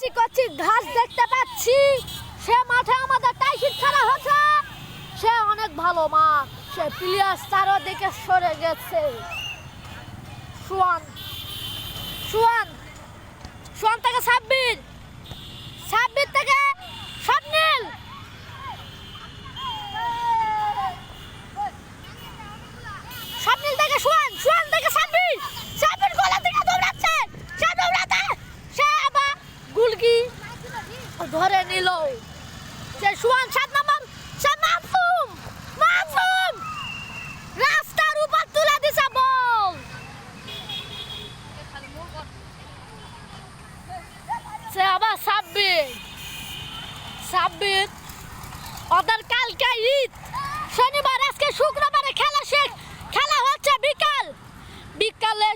কচি ঘাস দেখতে পাচ্ছি। সে মাঠে আমাদের টাইসিট খেলা হচ্ছে। সে অনেক ভালো মাঠ। সে প্লেয়ার চারদিকে সরে গেছে। সুয়ান সুয়ান সুয়ান থেকে সাব্বির, সাব্বির থেকে স্বপ্নিল, স্বপ্নিল থেকে সুয়ান, সুয়ান থেকে সাব্বির, সাব্বির গোলের দিকে দৌড়াচ্ছে। সে দৌড়াতে সে আবার গুলকি ধরে নিল। সে সুয়ান 7 নম্বর, সে মাসুম, মাসুম রাস্তার উপর তুলে দিছে বল। সে আবার সাব্বির, সাব্বির ওদের কালকে ঈদ, শনিবার আজকে শুক্রবারে খেলা শেষ। খেলা হচ্ছে বিকাল, বিকালে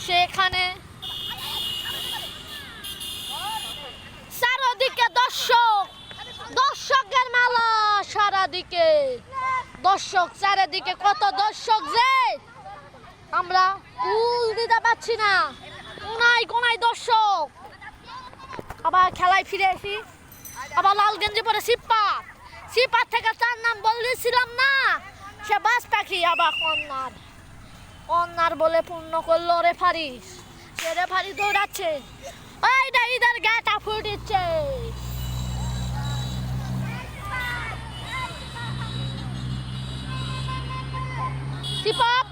সেখানে চারদিকে দর্শক, দর্শকের মেলা সারাদিকে দর্শক, চারিদিকে কত দর্শক যে আমরা কুল দিতে পারছি না। কোনায় কোনায় দর্শক। আবার খেলায় ফিরে আসি। আবার লাল গেঞ্জি পরে সিপাত, সিপাত থেকে 4 নাম বলেছিলাম না, সে বাস পাখি। আবার কন্যার, কন্যার বলে পূর্ণ করলো রেফারি। সে রেফারি দৌড়াচ্ছে। ওইটা ইধার গাটা ফুটিচ্ছে। সিপাত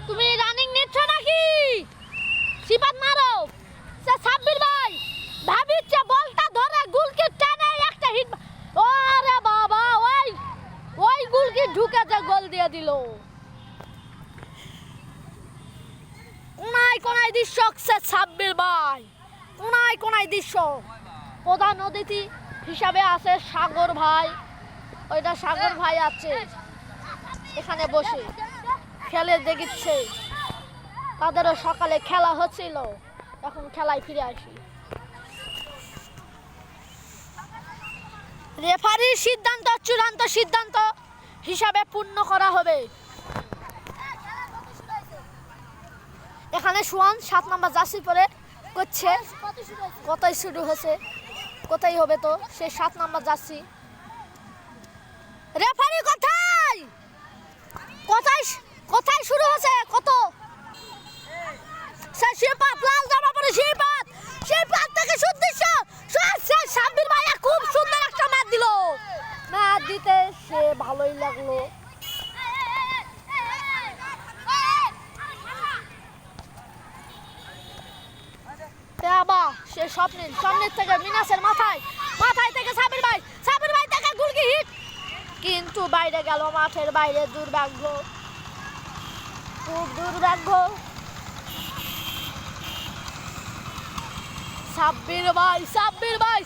তুমি রানিং নিচ্ছ নাকি? সিপাত মারো। সে সাব্বির ভাই ভাবিচ্ছে বলটা ধরে গুলকে টানে একটা হিট। ওরে বাবা, ওই ওই গুলকি ঢুকেছে, গোল দিয়ে দিল। কোনায় কোনায় দৃশ্য সে সাব্বির ভাই, কোনায় কোনায় দৃশ্য। প্রধান অতিথি হিসাবে আছে সাগর ভাই। ওইটা সাগর ভাই আছে এখানে বসে খেলে দেখিচ্ছে। তাদেরও সকালে খেলা হচ্ছিল, এখন খেলায় ফিরে আসি। রেফারির সিদ্ধান্ত চূড়ান্ত সিদ্ধান্ত হিসাবে পূর্ণ করা হবে। এখানে সুয়ান 7 নম্বর জার্সি পরে করছে। কোথায় শুরু হয়েছে, কোথায় হবে তো সে 7 নম্বর জার্সি। রেফারি কোথায়, কোথায় কোথায় শুরু হয়েছে, কত সে শিপাত লাল জামা পরে শিপাত, শিপাত থেকে সুদৃশ্য সাব্বির ভাইয়া খুব সুন্দর একটা ম্যাচ দিল। ম্যাচ দিতে সে ভালোই লাগলো। সে স্বপ্নিল, স্বপ্নিল থেকে মিনাসের মাথায়, মাথায় থেকে সাব্বির ভাই, সাব্বির ভাই থেকে গুলকি হিট, কিন্তু বাইরে গেল, মাঠের বাইরে। দুর্ভাগ্য, খুব দুর্ভাগ্য। সাব্বির ভাই, সাব্বির ভাই,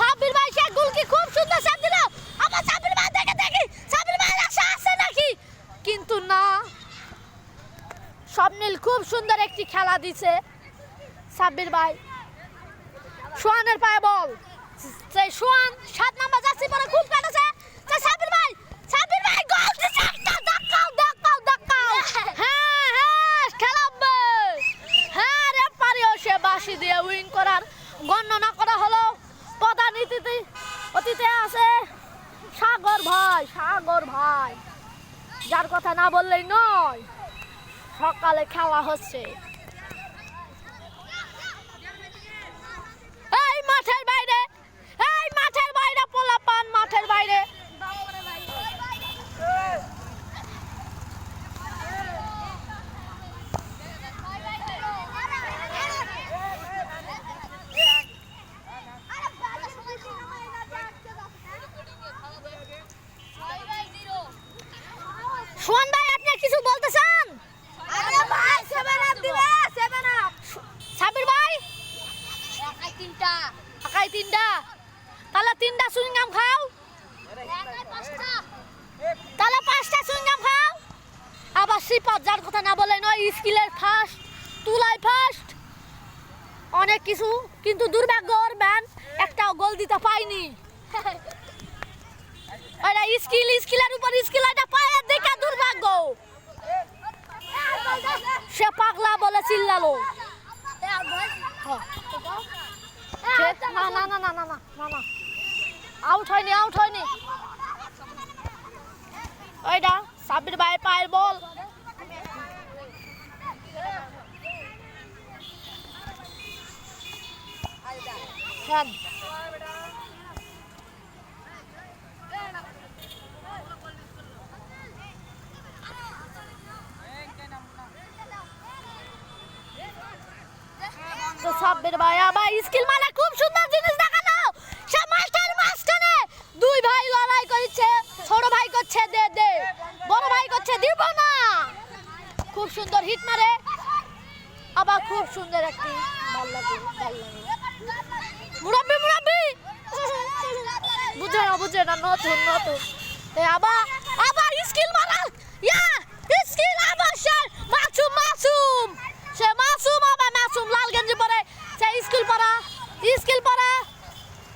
সাব্বির ভাই সে গুলকি খুব সুন্দর শট দিল। আবার সাব্বির ভাই দেখে দেখি সাব্বির ভাই আশা আছে নাকি, কিন্তু না। স্বপ্নিল খুব সুন্দর একটি খেলা দিছে। সাব্বির ভাই, সোয়ানের পায়ে বল। সেই সোয়ান 7 নম্বর জার্সি পরে খুব কাটেছে। সাব্বির ভাই, সাব্বির ভাই গোল দিছে একটা। ধাক্কাও ধাক্কাও ধাক্কাও। হ্যাঁ হ্যাঁ খেলাবে। হ্যাঁ রেফারিও সে বাঁশি দিয়ে উইন করার গণনা করা হলো। প্রধান অতিথি আছে সাগর ভাই, সাগর ভাই, যার কথা না বললেই নয়। সকালে খেলা হচ্ছে। এই মাঠের বাইরে, এই মাঠের বাইরে পোলাপান, মাঠের বাইরে। সোহান ভাই আপনি কিছু বলতে চান? আরে ভাই 7 আপ দিবে, 7 আপ। সাব্বির ভাই একাই 3টা, একাই 3টা, তাহলে 3টা সুইংগাম খাও। একাই 5টা, তাহলে 5টা সুইংগাম খাও। আবার সিপাত যার কথা না বলে নয়, স্কিলের ফার্স্ট, তুলায় ফার্স্ট, অনেক কিছু, কিন্তু দুর্ভাগ্য ওর ব্যান একটাও গোল দিতে পাইনি। আরে স্কিল, স্কিলের উপর স্কিল, এটা পায়ের দিকে দুর্ভাগ্য। সে পাগলা বলে চিল্লালো। না না না না না না না না আউট হয়নি ওইটা সাব্বির ভাই পায়ের বল খেল তো সাব্বির ভাই আবার স্কিল মারা খুব সুন্দর জিনিস দেখালো সে মাস্টার মাঝখানে দুই ভাই লড়াই করছে ছোট ভাই করছে দে দে বড় ভাই করছে দিব না খুব সুন্দর হিট মারে আবার খুব সুন্দর একটি ভাল লাগে মুরাব্বি বুঝে না নতুন আবার স্কিল মারা ইয়া স্কিল আবার সে মাসুম আবার লাল গেঞ্জি পরে সে স্কিল পরা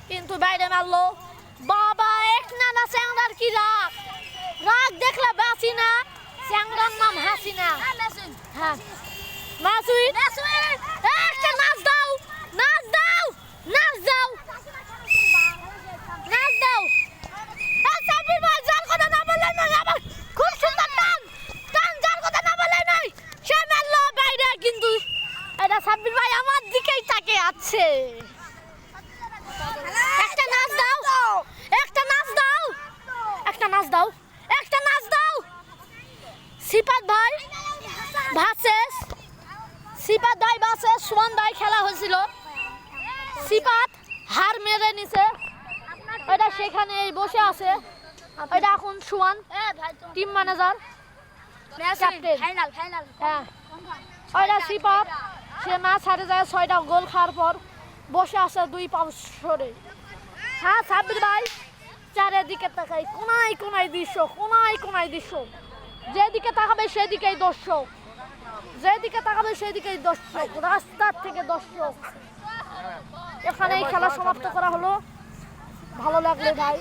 কিন্তু বাইরে মারলো বাবা এক না স্যাংরার কি রাগ দেখলে বাসি না স্যাংরার নাম হাসিনা হ্যাঁ মাসুই একটা নাচ দাও সাব্বির ভাই যার কথা না বললে না আবার খুব সুন্দর টান যার কথা না বললে নাই সে মারলো বাইরে কিন্তু এটা সাব্বির ভাই আমার দিকেই তাকিয়ে আছে একটা নাচ দাও সিপাত ভাই ভার্সেস সুমন ভাই খেলা হয়েছিল সিপাত হার মেরে নিছে এটা সেখানে বসে আছে এটা এখন সুমন টিম ম্যানেজার ক্যাপ্টেন হ্যাঁ ওইটা সিপাত সে ম্যাচ হারে যায় 6টা গোল খাওয়ার পর বসে আছে 2 পাউ সরে হ্যাঁ সাব্বির ভাই চারিদিকে তাকাই কোনায় দৃশ্য যেদিকে তাকাবে সেদিকেই দর্শক রাস্তার থেকে দর্শক এখানে এই খেলা সমাপ্ত করা হলো ভালো লাগলে ভাই